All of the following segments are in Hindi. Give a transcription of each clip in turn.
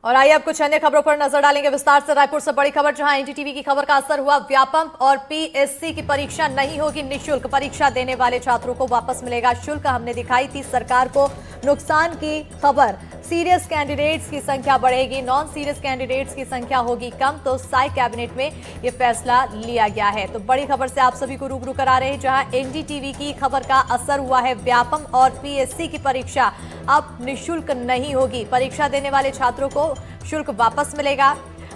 और आइए अब कुछ अन्य खबरों पर नजर डालेंगे विस्तार से। रायपुर से बड़ी खबर, जहां एनडीटीवी की खबर का असर हुआ व्यापम और पीएससी की परीक्षा नहीं होगी निःशुल्क। परीक्षा देने वाले छात्रों को वापस मिलेगा शुल्क। हमने दिखाई थी सरकार को नुकसान की खबर। सीरियस कैंडिडेट्स की संख्या बढ़ेगी, नॉन सीरियस कैंडिडेट्स की संख्या होगी कम। तो साई कैबिनेट में यह फैसला लिया गया है। तो बड़ी खबर से आप सभी को रूबरू करा रहे हैं, जहां एनडीटीवी की खबर का असर हुआ है व्यापम और पीएससी की परीक्षा अब निःशुल्क नहीं होगी। परीक्षा देने वाले छात्रों को शुल्क वापस मिलेगा।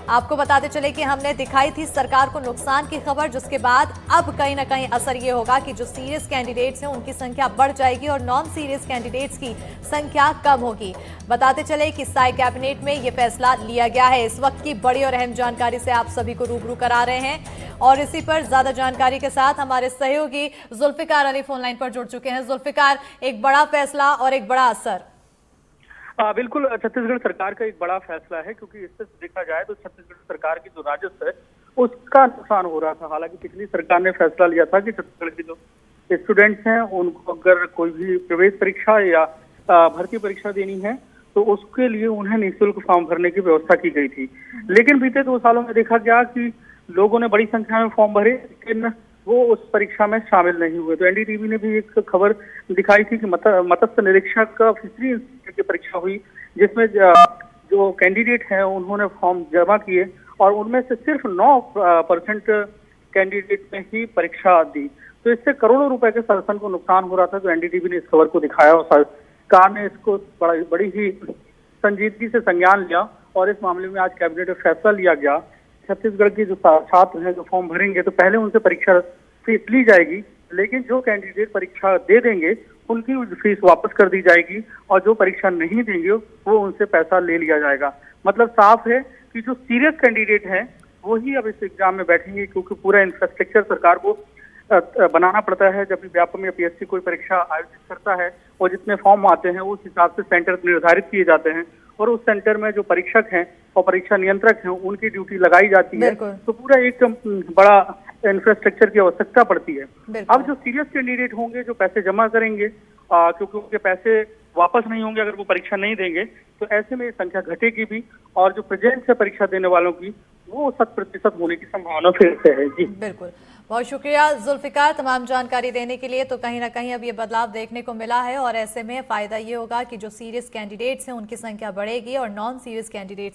आपको बताते चले कि हमने दिखाई थी सरकार को नुकसान की खबर, जिसके बाद अब कहीं ना कहीं असर ये होगा कि जो सीरियस कैंडिडेट्स हैं उनकी संख्या बढ़ जाएगी और नॉन सीरियस कैंडिडेट्स की संख्या कम होगी। बताते चले कि साई कैबिनेट में यह फैसला लिया गया है। इस वक्त की बड़ी और अहम जानकारी से आप सभी को रूबरू करा रहे हैं और इसी पर ज्यादा जानकारी के साथ हमारे सहयोगी जुल्फिकार अली फोन लाइन पर जुड़ चुके हैं। जुल्फिकार, एक बड़ा फैसला और एक बड़ा असर। बिल्कुल, छत्तीसगढ़ सरकार का एक बड़ा फैसला है, क्योंकि इससे देखा जाए तो छत्तीसगढ़ सरकार की जो राजस्व है उसका नुकसान हो रहा था। हालांकि पिछली सरकार ने फैसला लिया था कि छत्तीसगढ़ के जो स्टूडेंट्स हैं उनको अगर कोई भी प्रवेश परीक्षा या भर्ती परीक्षा देनी है तो उसके लिए उन्हें निःशुल्क फॉर्म भरने की व्यवस्था की गई थी। लेकिन बीते 2 सालों में देखा गया कि लोगों ने बड़ी संख्या में फॉर्म भरे, लेकिन वो उस परीक्षा में शामिल नहीं हुए। तो एनडीटीवी ने भी एक खबर दिखाई थी कि मत्स्य निरीक्षक का फिशरी इंस्टीट्यूट की परीक्षा हुई, जिसमें जो कैंडिडेट हैं उन्होंने फॉर्म जमा किए और उनमें से सिर्फ 9% कैंडिडेट ने ही परीक्षा दी। तो इससे करोड़ों रुपए के संगठन को नुकसान हो रहा था। तो एनडीटीवी ने इस खबर को दिखाया और सरकार ने इसको बड़ी ही संजीदगी से संज्ञान लिया और इस मामले में आज कैबिनेट में फैसला लिया गया। छत्तीसगढ़ के जो छात्र हैं जो फॉर्म भरेंगे तो पहले उनसे परीक्षा फीस ली जाएगी, लेकिन जो कैंडिडेट परीक्षा दे देंगे उनकी फीस वापस कर दी जाएगी और जो परीक्षा नहीं देंगे वो उनसे पैसा ले लिया जाएगा। मतलब साफ है कि जो सीरियस कैंडिडेट हैं वही अब इस एग्जाम में बैठेंगे, क्योंकि पूरा इंफ्रास्ट्रक्चर सरकार को बनाना पड़ता है। जब भी व्यापम या पीएससी कोई परीक्षा आयोजित करता है और जितने फॉर्म आते हैं उस हिसाब से सेंटर निर्धारित किए जाते हैं और उस सेंटर में जो परीक्षक हैं और परीक्षा नियंत्रक हैं उनकी ड्यूटी लगाई जाती है। तो पूरा एक बड़ा इंफ्रास्ट्रक्चर की आवश्यकता पड़ती है। अब जो सीरियस कैंडिडेट होंगे जो पैसे जमा करेंगे, क्योंकि उनके पैसे वापस नहीं होंगे अगर वो परीक्षा नहीं देंगे, तो ऐसे में संख्या घटेगी भी और जो प्रेजेंट से परीक्षा देने वालों की वो 100% होने की संभावना फिर से है। जी बिल्कुल, बहुत शुक्रिया जुल्फिकार तमाम जानकारी देने के लिए। तो कहीं ना कहीं अब ये बदलाव देखने को मिला है और ऐसे में फायदा ये होगा कि जो सीरियस कैंडिडेट्स हैं उनकी संख्या बढ़ेगी और नॉन सीरियस कैंडिडेट्स